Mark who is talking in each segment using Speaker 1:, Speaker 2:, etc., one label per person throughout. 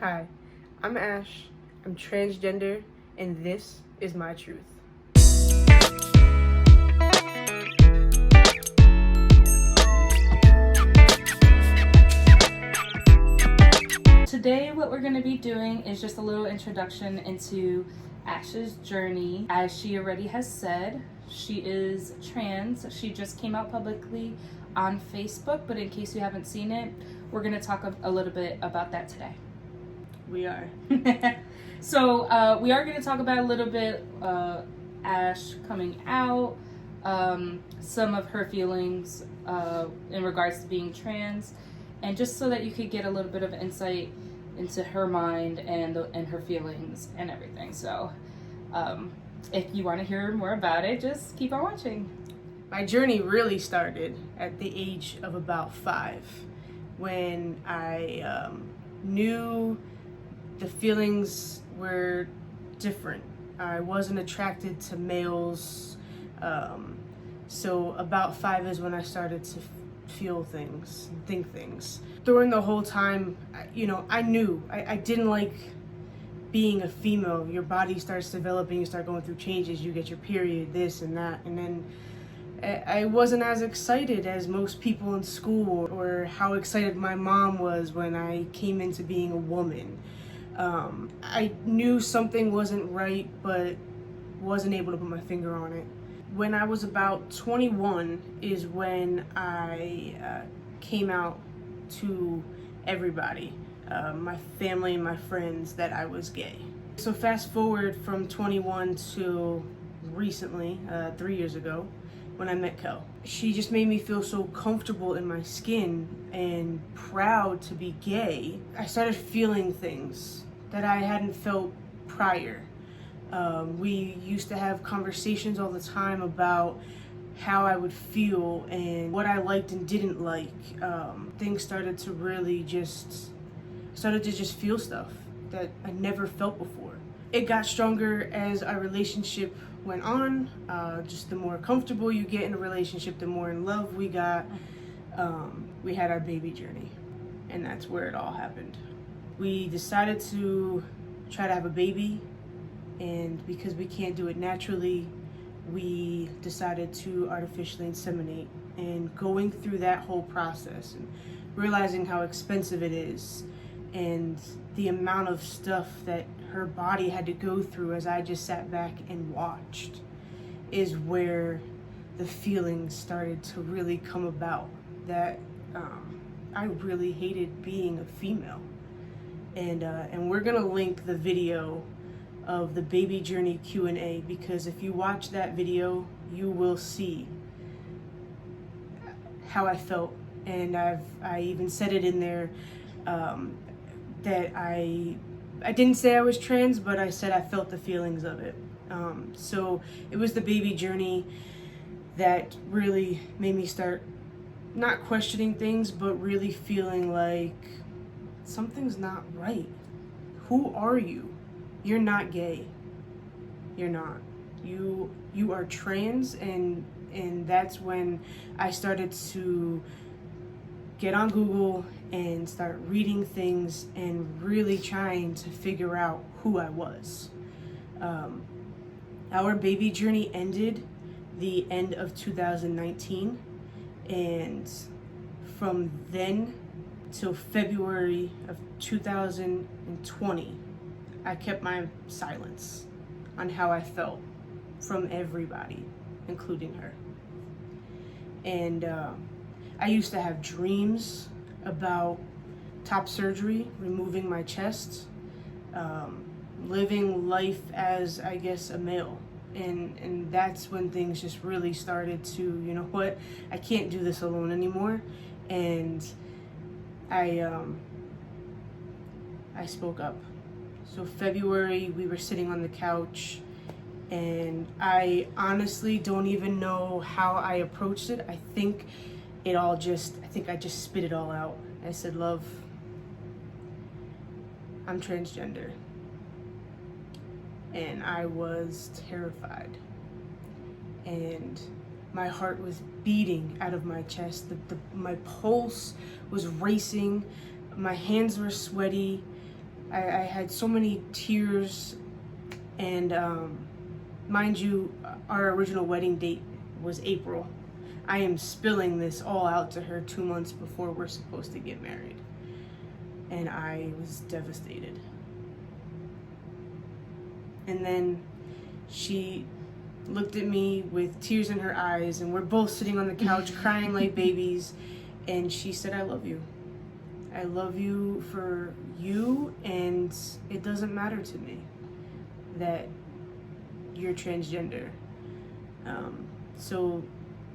Speaker 1: Hi, I'm Ash, I'm transgender, and this is my truth.
Speaker 2: Today what we're going to be doing is just a little introduction into Ash's journey. As she already has said, she is trans. She just came out publicly on Facebook, but in case you haven't seen it, we're going to talk a little bit about that today.
Speaker 1: We are.
Speaker 2: So we are going to talk about a little bit Ash coming out, some of her feelings in regards to being trans, and just so that you could get a little bit of insight into her mind and her feelings and everything. So if you want to hear more about it, just keep on watching.
Speaker 1: My journey really started at the age of about 5 when I knew the feelings were different. I wasn't attracted to males. So about 5 is when I started to feel things and think things. During the whole time, I knew I didn't like being a female. Your body starts developing, you start going through changes, you get your period, this and that, and then I wasn't as excited as most people in school, or how excited my mom was when I came into being a woman. I knew something wasn't right, but wasn't able to put my finger on it. When I was about 21 is when I came out to everybody, my family and my friends, that I was gay. So fast forward from 21 to recently, 3 years ago, when I met Kel. She just made me feel so comfortable in my skin and proud to be gay. I started feeling things that I hadn't felt prior. We used to have conversations all the time about how I would feel and what I liked and didn't like. Things started to really just feel stuff that I never felt before. It got stronger as our relationship went on. Just the more comfortable you get in a relationship, the more in love we got. We had our baby journey, and that's where it all happened. We decided to try to have a baby, and because we can't do it naturally, we decided to artificially inseminate. And going through that whole process and realizing how expensive it is and the amount of stuff that her body had to go through as I just sat back and watched is where the feelings started to really come about, that I really hated being a female. And we're gonna link the video of the baby journey Q&A, because if you watch that video, you will see how I felt. And I even said it in there, that I didn't say I was trans, but I said I felt the feelings of it. So it was the baby journey that really made me start not questioning things, but really feeling like something's not right. Who are you? You're not gay. You're not. You are trans, and that's when I started to get on Google and start reading things and really trying to figure out who I was. Our baby journey ended the end of 2019, and from then till February of 2020, I kept my silence on how I felt from everybody, including her. And I used to have dreams about top surgery, removing my chest, living life as, I guess, a male. And that's when things just really started to, you know what, I can't do this alone anymore. And I spoke up. So February, we were sitting on the couch, and I honestly don't even know how I approached it. I think I just spit it all out. I said, love, I'm transgender. And I was terrified. And my heart was beating out of my chest. My pulse was racing. My hands were sweaty. I had so many tears, and mind you, our original wedding date was April. I am spilling this all out to her 2 months before we're supposed to get married. And I was devastated. And then she looked at me with tears in her eyes, and we're both sitting on the couch crying like babies, and she said, I love you. I love you for you, and it doesn't matter to me that you're transgender. So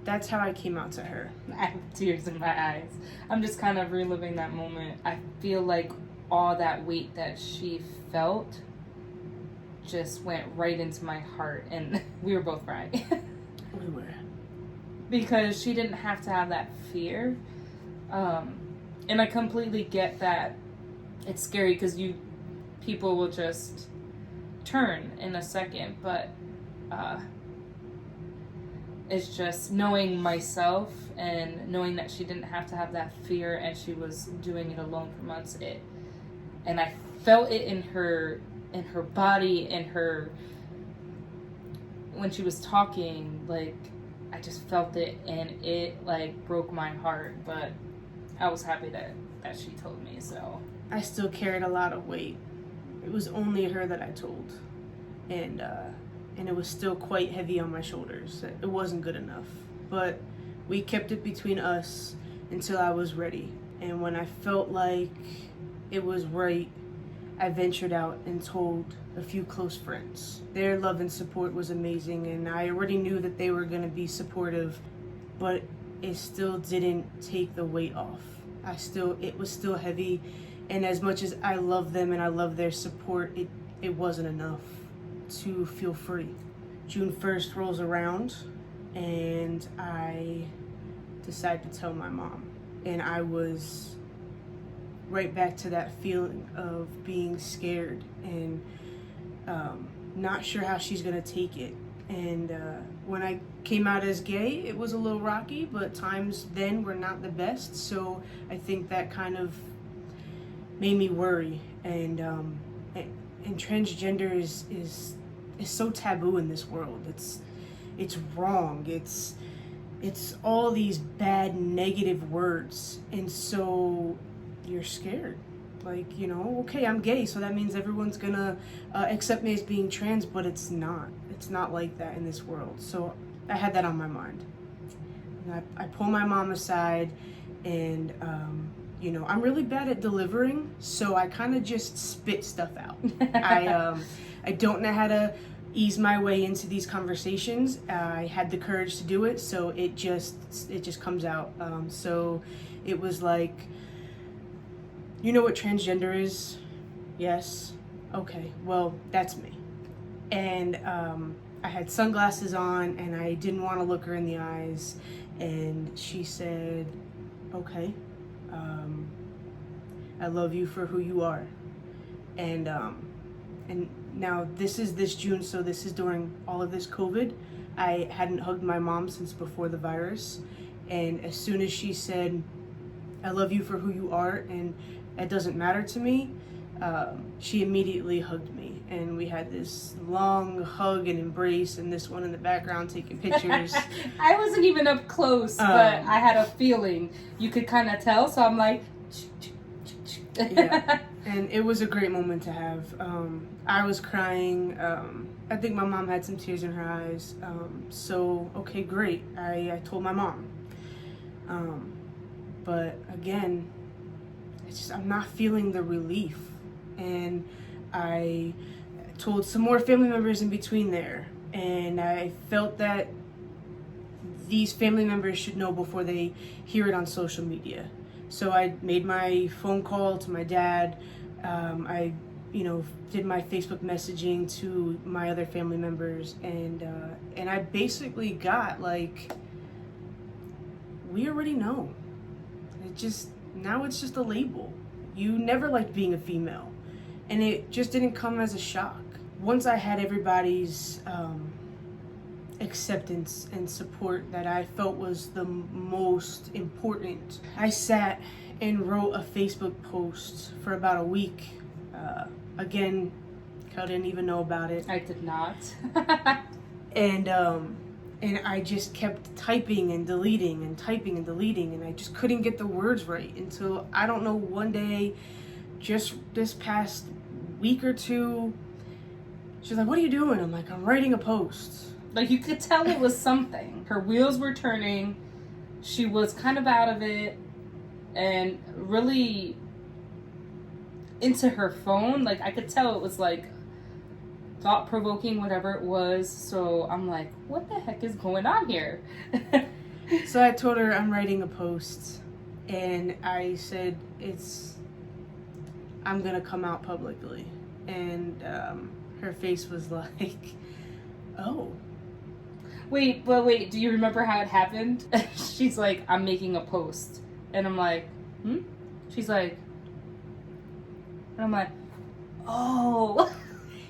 Speaker 1: that's how I came out to her.
Speaker 2: I have tears in my eyes. I'm just kind of reliving that moment. I feel like all that weight that she felt just went right into my heart, and we were both crying.
Speaker 1: We were.
Speaker 2: Because she didn't have to have that fear. And I completely get that it's scary because people will just turn in a second, but it's just knowing myself and knowing that she didn't have to have that fear, and she was doing it alone for months. And I felt it in her body, in her, when she was talking, like, I just felt it, and it like broke my heart. But I was happy that she told me. So
Speaker 1: I still carried a lot of weight. It was only her that I told, and it was still quite heavy on my shoulders. It wasn't good enough, but we kept it between us until I was ready. And when I felt like it was right, I ventured out and told a few close friends. Their love and support was amazing, and I already knew that they were going to be supportive, but it still didn't take the weight off. It was still heavy, and as much as I love them and I love their support, it wasn't enough to feel free. June 1st rolls around, and I decide to tell my mom, and I was right back to that feeling of being scared and not sure how she's gonna take it. And when I came out as gay, it was a little rocky, but times then were not the best, so I think that kind of made me worry. And transgender is so taboo in this world. It's wrong. It's all these bad negative words, and so you're scared. Like, okay, I'm gay, so that means everyone's gonna accept me as being trans, but it's not. It's not like that in this world. So I had that on my mind. And I pull my mom aside, and I'm really bad at delivering, so I kind of just spit stuff out. I don't know how to ease my way into these conversations. I had the courage to do it, so it just comes out. So it was like, you know what transgender is? Yes. Okay, well, that's me. And I had sunglasses on, and I didn't want to look her in the eyes, and she said, okay, I love you for who you are. And now this is this June, so this is during all of this COVID. I hadn't hugged my mom since before the virus, and as soon as she said, I love you for who you are, and it doesn't matter to me, she immediately hugged me, and we had this long hug and embrace, and this one in the background taking pictures.
Speaker 2: I wasn't even up close, but I had a feeling. You could kind of tell, so I'm like...
Speaker 1: Yeah, and it was a great moment to have. I was crying. I think my mom had some tears in her eyes. So, okay, great. I told my mom. But again, I'm not feeling the relief. And I told some more family members in between there. And I felt that these family members should know before they hear it on social media. So I made my phone call to my dad. I did my Facebook messaging to my other family members. And I basically got like, we already know. Now it's just a label. You never liked being a female, and it just didn't come as a shock. Once I had everybody's acceptance and support that I felt was the most important, I sat and wrote a Facebook post for about a week Again, Kel didn't even know about it.
Speaker 2: I did not.
Speaker 1: And I just kept typing and deleting and typing and deleting, and I just couldn't get the words right until, I don't know, one day, just this past week or two, she's like, "What are you doing?" I'm like, "I'm writing a post."
Speaker 2: Like, you could tell it was something. Her wheels were turning. She was kind of out of it and really into her phone. Like, I could tell it was like thought-provoking, whatever it was. So I'm like, what the heck is going on here?
Speaker 1: So I told her I'm writing a post, and I said I'm gonna come out publicly, and her face was like, "Oh."
Speaker 2: Wait, do you remember how it happened? She's like, "I'm making a post," and I'm like, She's like, and I'm like, "Oh."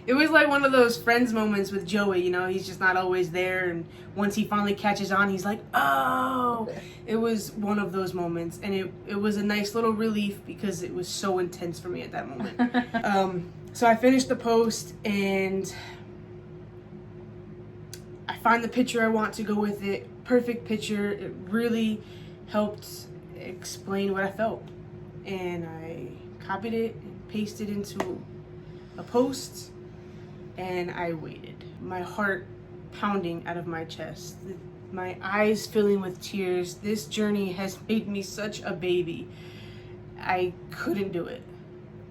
Speaker 1: It was like one of those Friends moments with Joey, he's just not always there, and once he finally catches on, he's like, "Oh." It was one of those moments, and it was a nice little relief because it was so intense for me at that moment. So I finished the post, and I find the picture I want to go with it. Perfect picture. It really helped explain what I felt. And I copied it and pasted into a post, and I waited. My heart pounding out of my chest. My eyes filling with tears. This journey has made me such a baby. I couldn't do it.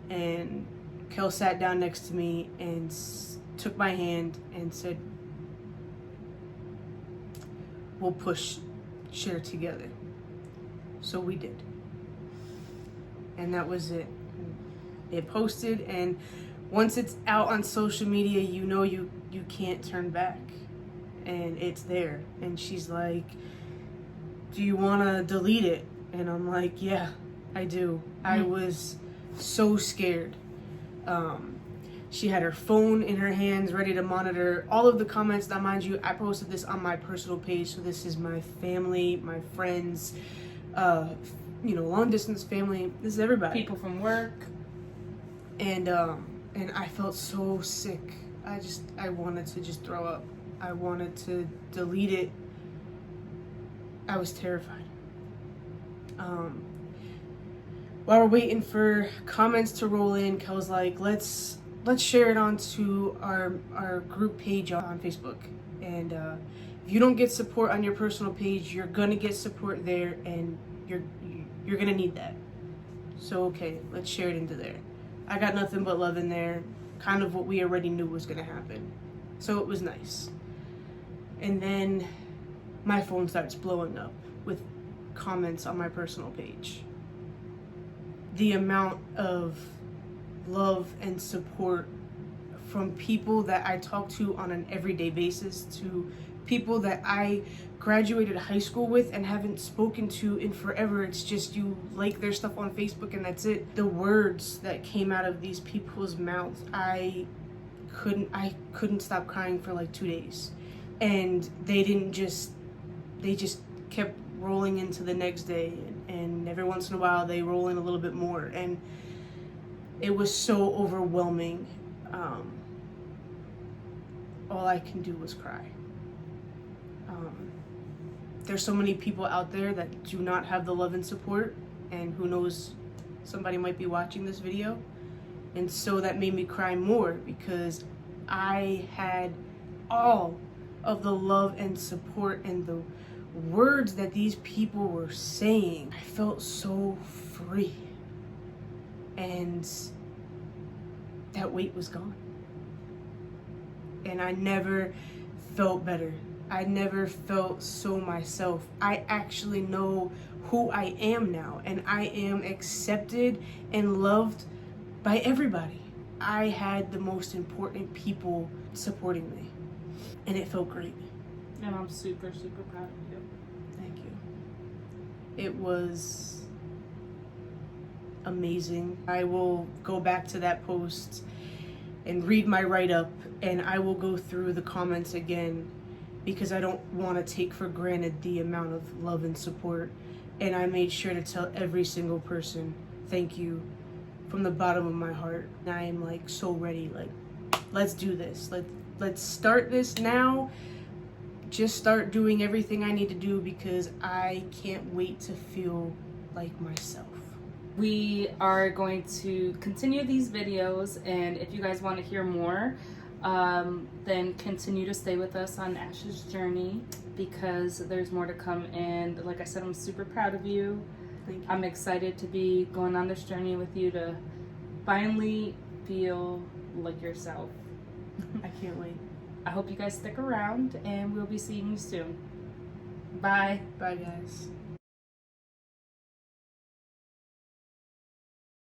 Speaker 1: And Kel sat down next to me and took my hand and said, "We'll share together." So we did. And that was it. It posted, and once it's out on social media, you can't turn back. And it's there. And she's like, "Do you want to delete it?" And I'm like, "Yeah, I do." I was so scared. She had her phone in her hands ready to monitor all of the comments. Now, mind you, I posted this on my personal page, so this is my family, my friends, long distance family. This is everybody.
Speaker 2: People from work.
Speaker 1: And I felt so sick. I wanted to just throw up. I wanted to delete it. I was terrified. While we're waiting for comments to roll in, Kel's like, let's share it onto our group page on Facebook. And if you don't get support on your personal page, you're gonna get support there, and you're gonna need that. So okay, let's share it into there. I got nothing but love in there, kind of what we already knew was gonna happen. So it was nice. And then my phone starts blowing up with comments on my personal page. The amount of love and support from people that I talk to on an everyday basis, to people that I graduated high school with and haven't spoken to in forever. It's just you like their stuff on Facebook and that's it. The words that came out of these people's mouths, I couldn't stop crying for like 2 days. And they just kept rolling into the next day, and every once in a while they roll in a little bit more, and it was so overwhelming. All I can do was cry. There's so many people out there that do not have the love and support, and who knows, somebody might be watching this video, and so that made me cry more because I had all of the love and support and the words that these people were saying. I felt so free, and that weight was gone. And I never felt better. I never felt so myself. I actually know who I am now, and I am accepted and loved by everybody. I had the most important people supporting me, and it felt great.
Speaker 2: And I'm super, super proud of you.
Speaker 1: Thank you. It was amazing. I will go back to that post and read my write-up, and I will go through the comments again because I don't want to take for granted the amount of love and support. And I made sure to tell every single person, thank you from the bottom of my heart. I am like so ready. Like, let's do this. Let's start this now. Just start doing everything I need to do because I can't wait to feel like myself.
Speaker 2: We are going to continue these videos, and if you guys want to hear more, then continue to stay with us on Ash's journey, because there's more to come. And like I said, I'm super proud of you.
Speaker 1: Thank you.
Speaker 2: I'm excited to be going on this journey with you to finally feel like yourself.
Speaker 1: I can't wait.
Speaker 2: I hope you guys stick around, and we'll be seeing you soon. Bye.
Speaker 1: Bye, guys.